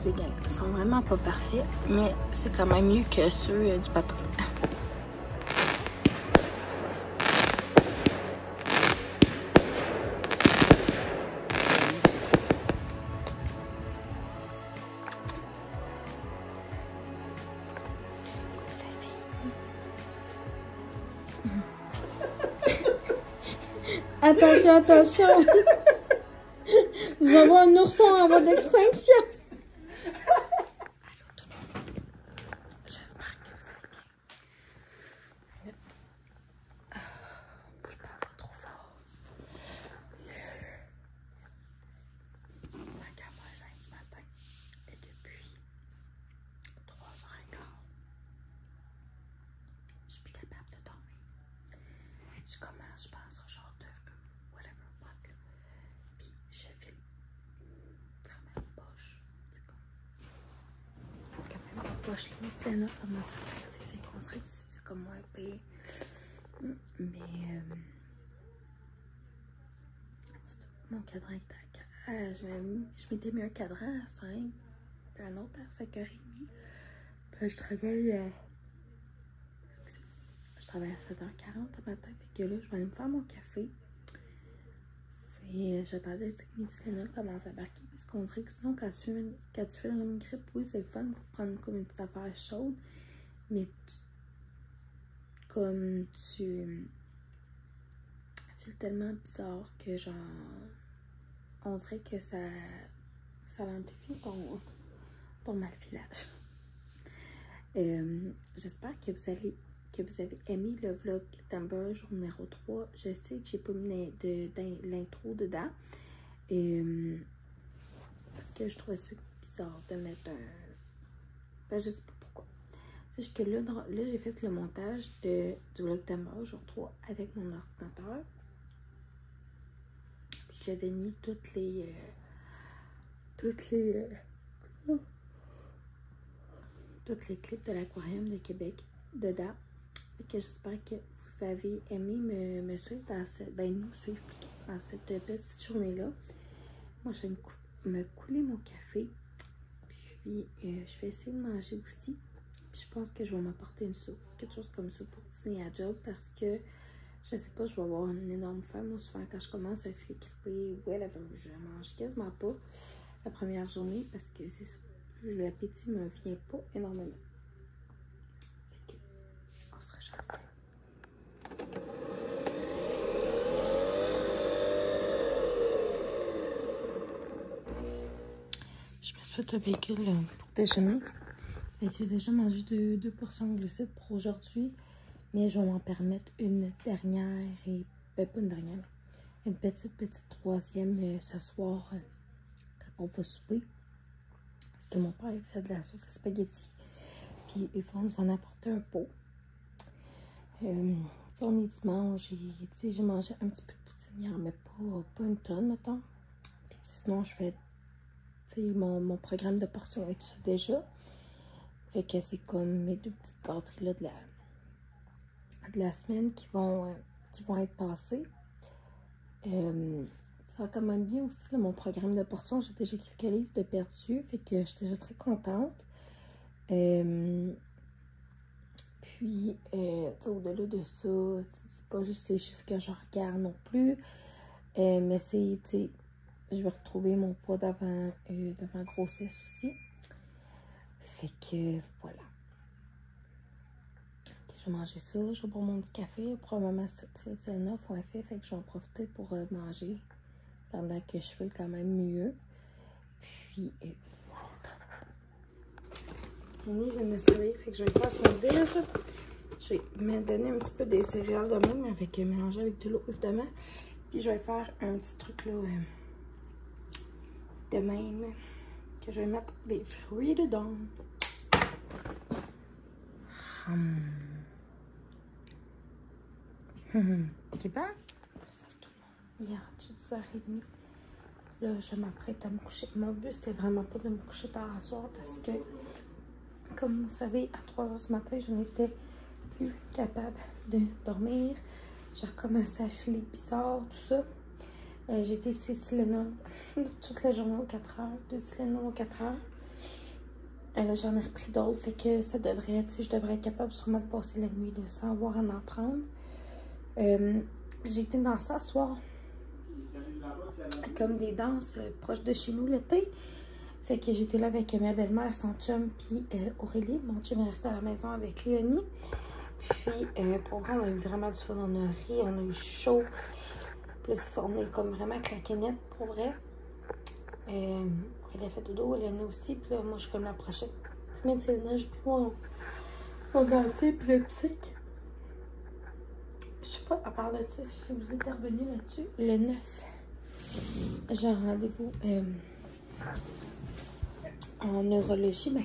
excusez gang, ils sont vraiment pas parfaits, mais c'est quand même mieux que ceux du bateau. Attention, attention! Nous avons un ourson en voie d'extinction! J'espère que vous allez bien. Bouge pas trop fort. 5h05 du matin. Et depuis 3h15, je suis plus capable de dormir. Je commence, je pense, au genre de whatever, what. Puis je file vraiment poche. C'est comme quand même pas poche. Les scènes commencent à faire fait qu'on dirait que c'est comme moi pire. Mais mon cadran est à 4. Je m'étais mis un cadran à 5, puis un autre à 5h30. Puis je travaille à 7h40 le matin. Fait que là, je vais aller me faire mon café. Et j'attendais que mes Tylenol commencent à embarquer. Parce qu'on dirait que sinon, quand tu fais une grippe, oui, c'est le fun pour prendre comme une petite affaire chaude. Mais comme tu files tellement bizarre que genre, on dirait que ça amplifie ton malfilage. J'espère que vous avez aimé le vlog Timber jour numéro 3. Je sais que j'ai pas mis l'intro dedans. Parce que je trouvais ça bizarre de mettre un... Ben, je sais pas pourquoi. C'est juste que là j'ai fait le montage du vlog Timber jour 3 avec mon ordinateur. Puis j'avais mis toutes les clips de l'aquarium de Québec dedans. Et que j'espère que vous avez aimé me suivre dans cette... Ben, nous suivre plutôt dans cette petite journée-là. Moi, je vais me couler mon café. Puis, je vais essayer de manger aussi. Puis, je pense que je vais m'apporter une soupe. Quelque chose comme ça pour dîner à job. Parce que, je sais pas, je vais avoir une énorme faim. Moi, souvent, quand je commence à flipper, je mange quasiment pas la première journée. Parce que c'est ça. L'appétit me vient pas énormément. Fait que, on se rechasse. Je me suis fait un véhicule pour déjeuner. J'ai déjà mangé deux portions de glucides pour aujourd'hui. Mais je vais m'en permettre une dernière et... Ben, pas une dernière. Une petite troisième ce soir quand on va souper. Parce que mon père il fait de la sauce à spaghetti. Puis il va nous en apporter un pot. On est dimanche. J'ai mangé un petit peu de poutine hier, mais pas une tonne, mettons. Puis sinon, je fais mon programme de portions et tout ça déjà. Fait que c'est comme mes deux petites gâteries là de la semaine qui vont être passées. Ça va quand même bien aussi, là, mon programme de portions. J'ai déjà quelques livres de perdu. Fait que je suis déjà très contente. Puis, au-delà de ça, c'est pas juste les chiffres que je regarde non plus. Mais c'est, je vais retrouver mon poids d'avant grossesse aussi. Fait que, voilà. Je vais manger ça, je vais boire mon petit café. Probablement, c'est un offre ou un fait que je vais en profiter pour manger pendant que je file quand même mieux. Puis, voilà. Annie vient me servir, fait que je vais faire son déj. Je vais me donner un petit peu des céréales de même, avec mélangé avec de l'eau, évidemment. Puis, je vais faire un petit truc là, de même, que je vais mettre des fruits dedans. C'est bon? Salut tout le monde. Hier, 10h30. Là, je m'apprête à me coucher. Mon but, c'était vraiment pas de me coucher tard à soir parce que, comme vous savez, à 3h ce matin, je n'étais plus capable de dormir. J'ai recommencé à filer bizarre, tout ça. J'ai été ici Tylenol toute la journée aux 4h. 2 Tylenol aux 4h. Là, j'en ai repris d'autres, fait que ça devrait, tu sais, je devrais être capable sûrement de passer la nuit là, sans avoir à en prendre. J'ai été danser ce soir. Comme des danses proches de chez nous l'été. Fait que j'étais là avec ma belle-mère, son chum, puis Aurélie. Mon chum est resté à la maison avec Léonie. Puis, pour vrai, on a eu vraiment du fun. On a ri, on a eu chaud. Plus, on est comme vraiment claquenette, pour vrai. Aurélie a fait dodo, Léonie aussi. Puis là, moi, je suis comme la prochaine. Même si j'ai pris mon dentier puis le petit. Je sais pas, à part de ça, si je vous ai intervenu là-dessus. Le 9, j'ai un rendez-vous en neurologie. Ben,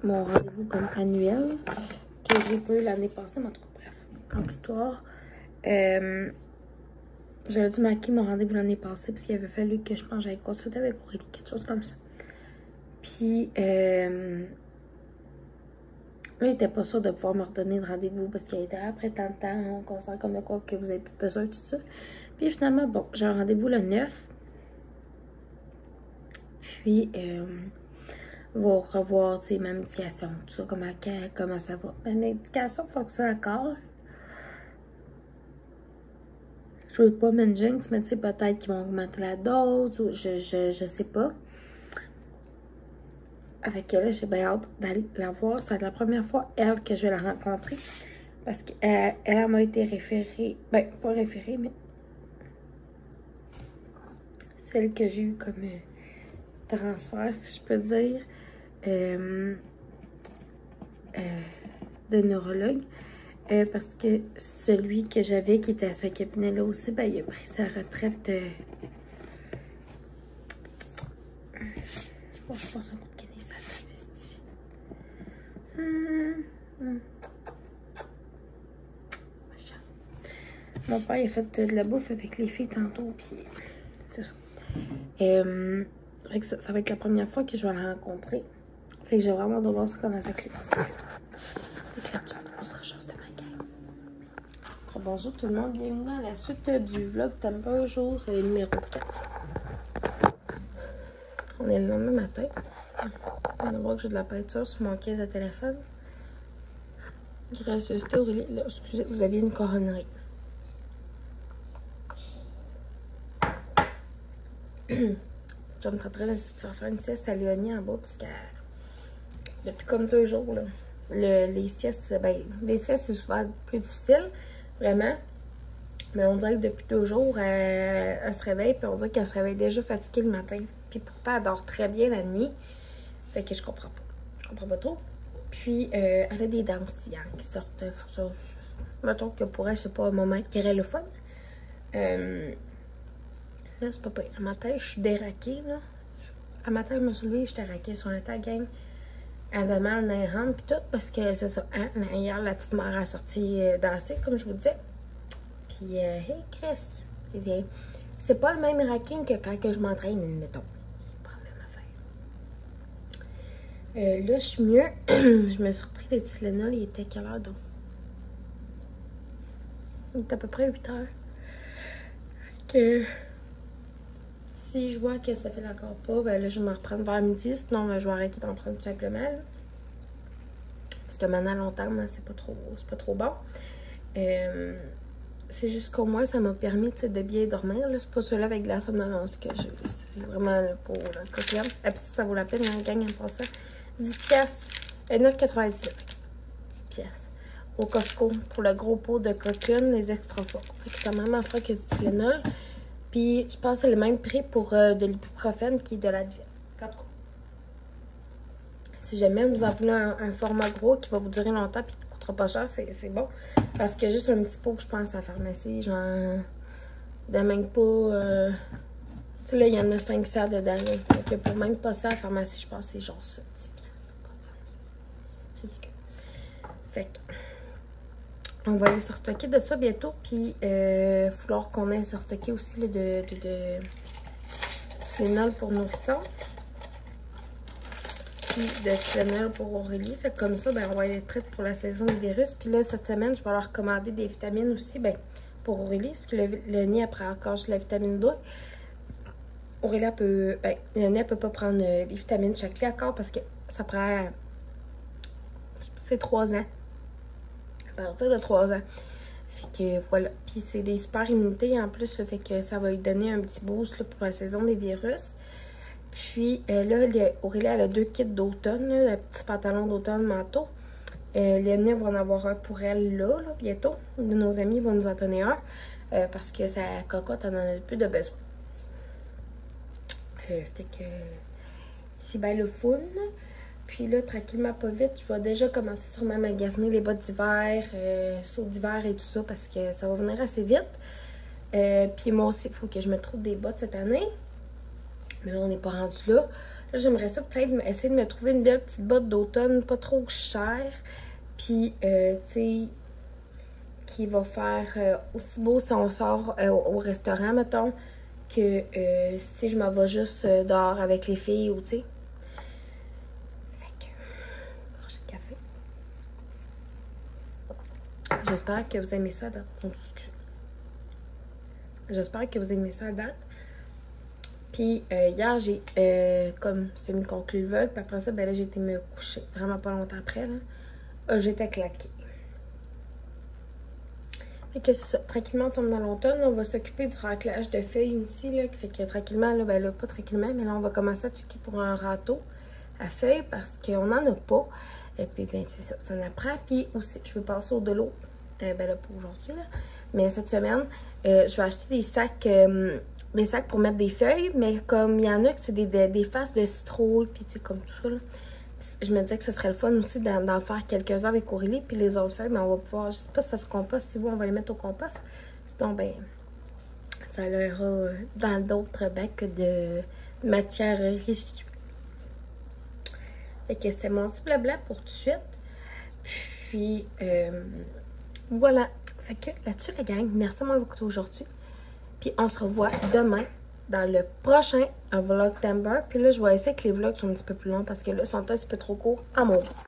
mon rendez-vous comme annuel que j'ai pas eu l'année passée, mais en tout cas, bref, en histoire. J'avais dû manquer mon rendez-vous l'année passée parce qu'il avait fallu que je pense que j'aille consulter avec Aurélie, quelque chose comme ça. Puis, là, il était pas sûr de pouvoir me redonner de rendez-vous parce qu'il était après tant de temps, on considère comme de quoi que vous avez plus besoin de tout ça. Puis finalement, bon, j'ai un rendez-vous le 9. Puis, on va revoir, tu sais, ma médication, tout ça, comment ça va. Ma médication fonctionne encore. Je veux pas me jinx, mais tu sais, peut-être qu'ils vont augmenter la dose ou je sais pas. Avec elle, j'ai bien hâte d'aller la voir. C'est la première fois, elle, que je vais la rencontrer. Parce qu'elle m'a été référée. Ben, pas référée, mais celle que j'ai eu comme transfert, si je peux dire, de neurologue. Parce que celui que j'avais, qui était à ce cabinet-là aussi, ben, il a pris sa retraite. Bon, je pense un coup de canne, ça ici. Mon père, il a fait de la bouffe avec les filles tantôt, puis c'est ça. Ça va être la première fois que je vais la rencontrer. Fait que j'ai vraiment de voir ça comment ça clique. On se recherche de ma gang. Bonjour tout le monde, bienvenue dans la suite du vlog Temper jour numéro 4. On est le lendemain matin. On va voir que j'ai de la peinture sur mon caisse de téléphone. Gracieuseté Aurélie. Là, excusez, vous aviez une coronnerie. Je me traiterais de faire une sieste à Léonie en bas, parce que depuis comme 2 jours, là, les siestes, ben, les siestes, c'est souvent plus difficile, vraiment. Mais on dirait que depuis 2 jours, elle se réveille, puis on dirait qu'elle se réveille déjà fatiguée le matin. Puis pourtant, elle dort très bien la nuit. Fait que je comprends pas. Je comprends pas trop. Puis, elle a des dents aussi, hein, qui sortent. Mettons que pour elle, je sais pas, un moment qui irait le fun. Là, c'est pas pire. À matin, je suis déraquée, là. À matin, je me suis levée, j'étais raquée sur le tas, gang. Elle avait mal dans les rampes, puis tout, parce que c'est ça. Hein, hier, la petite mère a sorti danser, comme je vous disais. Puis, hey, Chris. C'est pas le même racking que quand que je m'entraîne, mettons. Pas la même affaire. Là, je suis mieux. Je me suis repris des Tylenol. Il était quelle heure donc? Il était à peu près 8 heures. Que si je vois que ça fait encore pas, ben là, je vais m'en reprendre vers midi. Sinon, ben, je vais arrêter d'en prendre tout simplement. Là. Parce que maintenant, à long terme, c'est pas trop bon. C'est juste qu'au moins, ça m'a permis de bien dormir. C'est pas celui-là avec de la somnolence que j'ai. C'est vraiment là, pour la coquillon. Et puis ça vaut la peine, hein, gang, en passant. 10 piastres, 9,99. 10 piastres. Au Costco, pour le gros pot de coquine, les extra forts. C'est la même affaire que du Tylenol. Puis, je pense que c'est le même prix pour de l'ibuprofène qui est de l'Advil. Si jamais vous en voulez un format gros qui va vous durer longtemps et qui ne coûtera pas cher, c'est bon. Parce que juste un petit pot que je pense à la pharmacie, genre, de même pas... tu sais, là, il y en a 500 dedans. Là. Donc, pour même pas ça à la pharmacie, je pense que c'est genre ça. 10 piastres. C'est ridicule. Fait que... On va aller se restocker de ça bientôt. Puis, il va falloir qu'on aille se restocker aussi là, de Tylenol pour nourrisson. Puis de Tylenol pour Aurélie. Fait que comme ça, ben, on va être prête pour la saison des virus. Puis là, cette semaine, je vais leur commander des vitamines aussi ben, pour Aurélie. Parce que le nid, après encore, j'ai la vitamine D. Aurélia peut... Ben, Léonie, elle peut pas prendre les vitamines chaque lit encore parce que ça prend... C'est 3 ans. À partir de 3 ans. Fait que voilà. Puis c'est des super immunités en plus, là, fait que ça va lui donner un petit boost là, pour la saison des virus. Puis là, Aurélia, elle a 2 kits d'automne, le petit pantalon d'automne, manteau. Léonie va en avoir un pour elle là, bientôt. De nos amis vont nous en donner un parce que sa cocotte en a plus de besoin. Fait que c'est bien le fun. Puis là, tranquillement, pas vite, je vais déjà commencer sûrement à magasiner les bottes d'hiver, sauts d'hiver et tout ça parce que ça va venir assez vite. Puis moi aussi, il faut que je me trouve des bottes cette année. Mais là, on n'est pas rendu là. Là, j'aimerais ça peut-être essayer de me trouver une belle petite botte d'automne, pas trop chère. Puis, tu sais, qui va faire aussi beau si on sort au restaurant, mettons, que si je m'en vais juste dehors avec les filles ou, tu sais. Fait que, gorgée de café. J'espère que vous aimez ça à date. J'espère que vous aimez ça à date. Puis hier, j'ai comme semi-conclu le vlog. Puis après ça, ben là, j'ai été me coucher. Vraiment pas longtemps après, là. J'étais claquée. Fait que c'est ça. Tranquillement, on tombe dans l'automne. On va s'occuper du raclage de feuilles aussi, là. Fait que tranquillement, là, ben là, pas tranquillement, mais là, on va commencer à checker pour un râteau à feuilles parce qu'on n'en a pas. Et puis, ben, c'est ça. Ça en apprend. Puis aussi, je vais passer au de l'eau. Ben là, pour aujourd'hui, là. Mais cette semaine, je vais acheter des sacs pour mettre des feuilles, mais comme il y en a que c'est des faces de citrouille, puis tu sais, comme tout ça, là. Je me disais que ce serait le fun aussi d'en faire quelques-uns avec Aurélie, puis les autres feuilles, mais on va pouvoir, je sais pas si ça se composte, si vous, on va les mettre au compost. Sinon, ben, ça ira dans d'autres bacs de matière résiduelle. Fait que c'est mon petit blabla pour tout de suite. Puis, voilà. Fait que là-dessus, la gang, merci de m'avoir écouté aujourd'hui. Puis on se revoit demain dans le prochain Vlogtober. Puis là, je vais essayer que les vlogs sont un petit peu plus longs parce que là, ils sont un petit peu trop courts à mon goût.